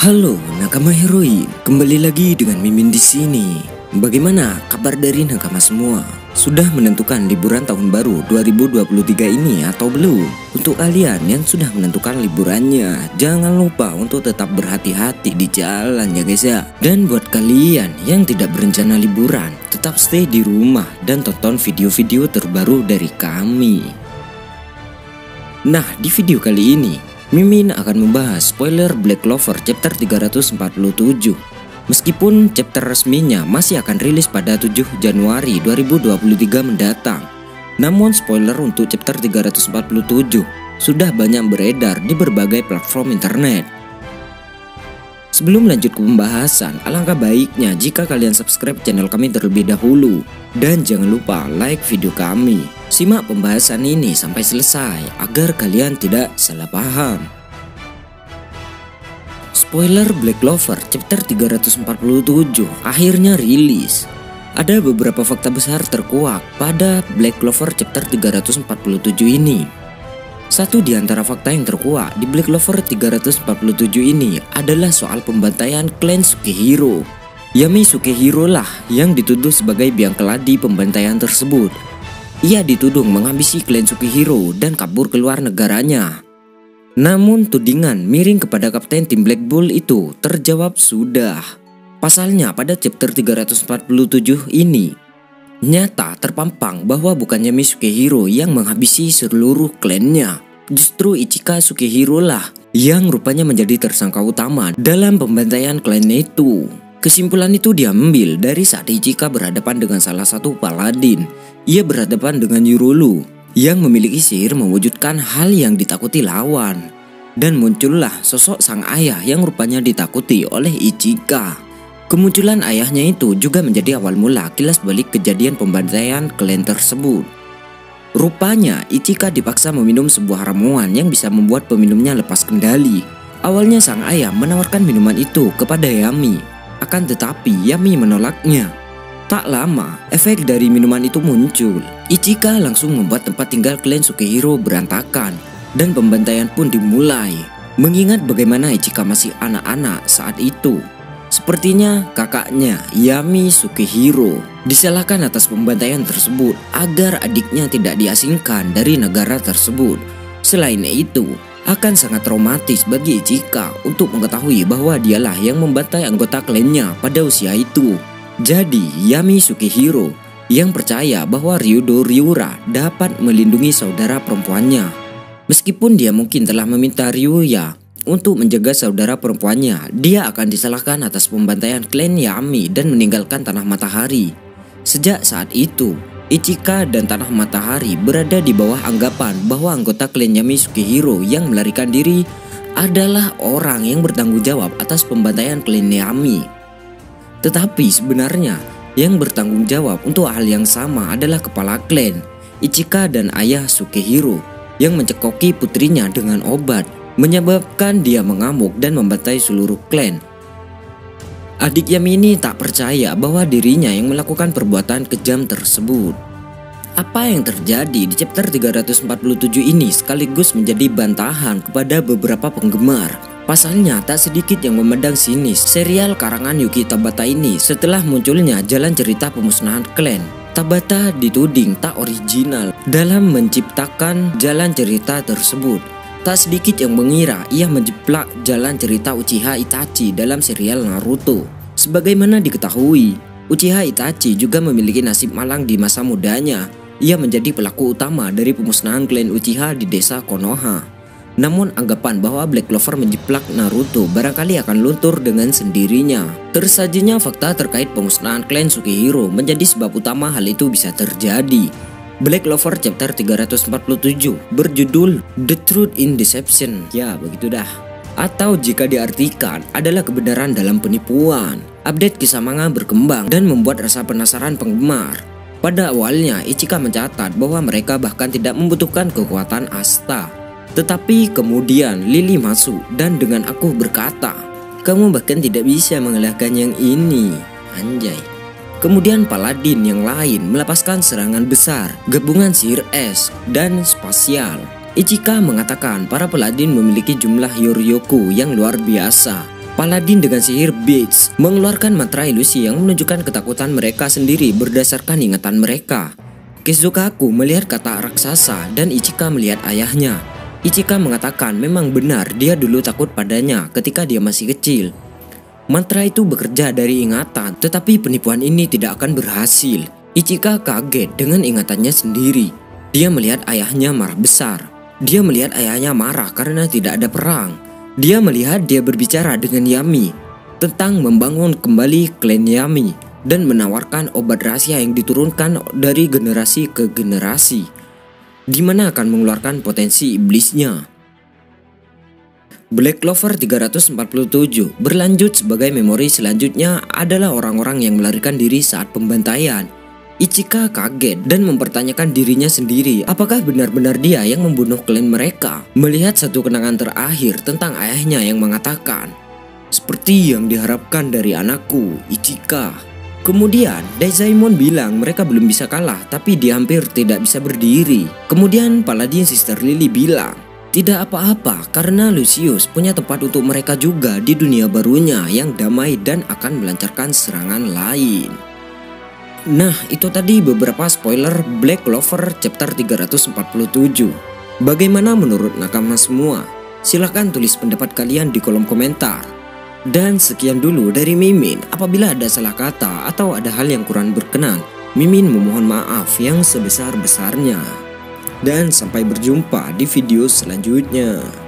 Halo nakama heroin, kembali lagi dengan Mimin di sini. Bagaimana kabar dari nakama semua? Sudah menentukan liburan tahun baru 2023 ini atau belum? Untuk kalian yang sudah menentukan liburannya, jangan lupa untuk tetap berhati-hati di jalan ya guys ya. Dan buat kalian yang tidak berencana liburan, tetap stay di rumah dan tonton video-video terbaru dari kami. Nah, di video kali ini Mimin akan membahas spoiler Black Clover chapter 347. Meskipun chapter resminya masih akan rilis pada 7 Januari 2023 mendatang, namun spoiler untuk chapter 347 sudah banyak beredar di berbagai platform internet. Sebelum lanjut ke pembahasan, alangkah baiknya jika kalian subscribe channel kami terlebih dahulu. Dan jangan lupa like video kami. Simak pembahasan ini sampai selesai agar kalian tidak salah paham. Spoiler Black Clover chapter 347 akhirnya rilis. Ada beberapa fakta besar terkuak pada Black Clover chapter 347 ini. Satu di antara fakta yang terkuak di Black Clover 347 ini adalah soal pembantaian klan Sukehiro. Yami Sukehiro lah yang dituduh sebagai biang keladi pembantaian tersebut. Ia dituduh menghabisi klan Sukehiro dan kabur keluar negaranya. Namun tudingan miring kepada kapten tim Black Bull itu terjawab sudah. Pasalnya pada chapter 347 ini nyata terpampang bahwa bukan Yami Sukehiro yang menghabisi seluruh klannya. Justru Ichika Sukehiro lah yang rupanya menjadi tersangka utama dalam pembantaian klan itu. Kesimpulan itu diambil dari saat Ichika berhadapan dengan salah satu paladin. Ia berhadapan dengan Yurulu yang memiliki sihir mewujudkan hal yang ditakuti lawan. Dan muncullah sosok sang ayah yang rupanya ditakuti oleh Ichika. Kemunculan ayahnya itu juga menjadi awal mula kilas balik kejadian pembantaian klan tersebut. Rupanya Ichika dipaksa meminum sebuah ramuan yang bisa membuat peminumnya lepas kendali. Awalnya sang ayah menawarkan minuman itu kepada Yami. Akan tetapi Yami menolaknya. Tak lama efek dari minuman itu muncul. Ichika langsung membuat tempat tinggal klan Sukehiro berantakan. Dan pembantaian pun dimulai. Mengingat bagaimana Ichika masih anak-anak saat itu, sepertinya kakaknya Yami Sukehiro disalahkan atas pembantaian tersebut agar adiknya tidak diasingkan dari negara tersebut. Selain itu, akan sangat traumatis bagi Ichika untuk mengetahui bahwa dialah yang membantai anggota klannya pada usia itu. Jadi Yami Sukehiro yang percaya bahwa Ryudo Ryura dapat melindungi saudara perempuannya. Meskipun dia mungkin telah meminta Ryuya untuk menjaga saudara perempuannya, dia akan disalahkan atas pembantaian klan Yami dan meninggalkan Tanah Matahari. Sejak saat itu, Ichika dan Tanah Matahari berada di bawah anggapan bahwa anggota klan Yami Sukehiro yang melarikan diri adalah orang yang bertanggung jawab atas pembantaian klan Yami. Tetapi sebenarnya yang bertanggung jawab untuk hal yang sama adalah kepala klan, Ichika dan ayah Sukehiro, yang mencekoki putrinya dengan obat, menyebabkan dia mengamuk dan membantai seluruh klan. Adik Yami ini tak percaya bahwa dirinya yang melakukan perbuatan kejam tersebut. Apa yang terjadi di chapter 347 ini sekaligus menjadi bantahan kepada beberapa penggemar. Pasalnya tak sedikit yang memandang sinis serial karangan Yuki Tabata ini setelah munculnya jalan cerita pemusnahan klan. Tabata dituding tak original dalam menciptakan jalan cerita tersebut. Tak sedikit yang mengira ia menjeplak jalan cerita Uchiha Itachi dalam serial Naruto. Sebagaimana diketahui, Uchiha Itachi juga memiliki nasib malang di masa mudanya. Ia menjadi pelaku utama dari pemusnahan klan Uchiha di desa Konoha. Namun anggapan bahwa Black Clover menjeplak Naruto barangkali akan luntur dengan sendirinya. Tersajinya fakta terkait pemusnahan klan Sukehiro menjadi sebab utama hal itu bisa terjadi. Black Clover chapter 347 berjudul The Truth in Deception. Ya begitu dah. Atau jika diartikan adalah kebenaran dalam penipuan. Update kisah manga berkembang dan membuat rasa penasaran penggemar. Pada awalnya Ichika mencatat bahwa mereka bahkan tidak membutuhkan kekuatan Asta. Tetapi kemudian Lily masuk dan dengan aku berkata, "Kamu bahkan tidak bisa mengalahkan yang ini." Anjay. Kemudian paladin yang lain melepaskan serangan besar, gabungan sihir es dan spasial. Ichika mengatakan para paladin memiliki jumlah Yoryoku yang luar biasa. Paladin dengan sihir Beats mengeluarkan mantra ilusi yang menunjukkan ketakutan mereka sendiri berdasarkan ingatan mereka. Kizukaku melihat kata raksasa dan Ichika melihat ayahnya. Ichika mengatakan memang benar dia dulu takut padanya ketika dia masih kecil. Mantra itu bekerja dari ingatan, tetapi penipuan ini tidak akan berhasil. Ichika kaget dengan ingatannya sendiri. Dia melihat ayahnya marah besar. Dia melihat ayahnya marah karena tidak ada perang. Dia melihat dia berbicara dengan Yami tentang membangun kembali klan Yami dan menawarkan obat rahasia yang diturunkan dari generasi ke generasi, di mana akan mengeluarkan potensi iblisnya. Black Clover 347 berlanjut sebagai memori selanjutnya adalah orang-orang yang melarikan diri saat pembantaian. Ichika kaget dan mempertanyakan dirinya sendiri apakah benar-benar dia yang membunuh klan mereka. Melihat satu kenangan terakhir tentang ayahnya yang mengatakan, "Seperti yang diharapkan dari anakku, Ichika." Kemudian Daizaimon bilang mereka belum bisa kalah tapi dia hampir tidak bisa berdiri. Kemudian Paladin Sister Lily bilang, "Tidak apa-apa karena Lucius punya tempat untuk mereka juga di dunia barunya yang damai dan akan melancarkan serangan lain." Nah, itu tadi beberapa spoiler Black Clover chapter 347. Bagaimana menurut nakama semua? Silahkan tulis pendapat kalian di kolom komentar. Dan sekian dulu dari Mimin. Apabila ada salah kata atau ada hal yang kurang berkenan, Mimin memohon maaf yang sebesar-besarnya. Dan sampai berjumpa di video selanjutnya.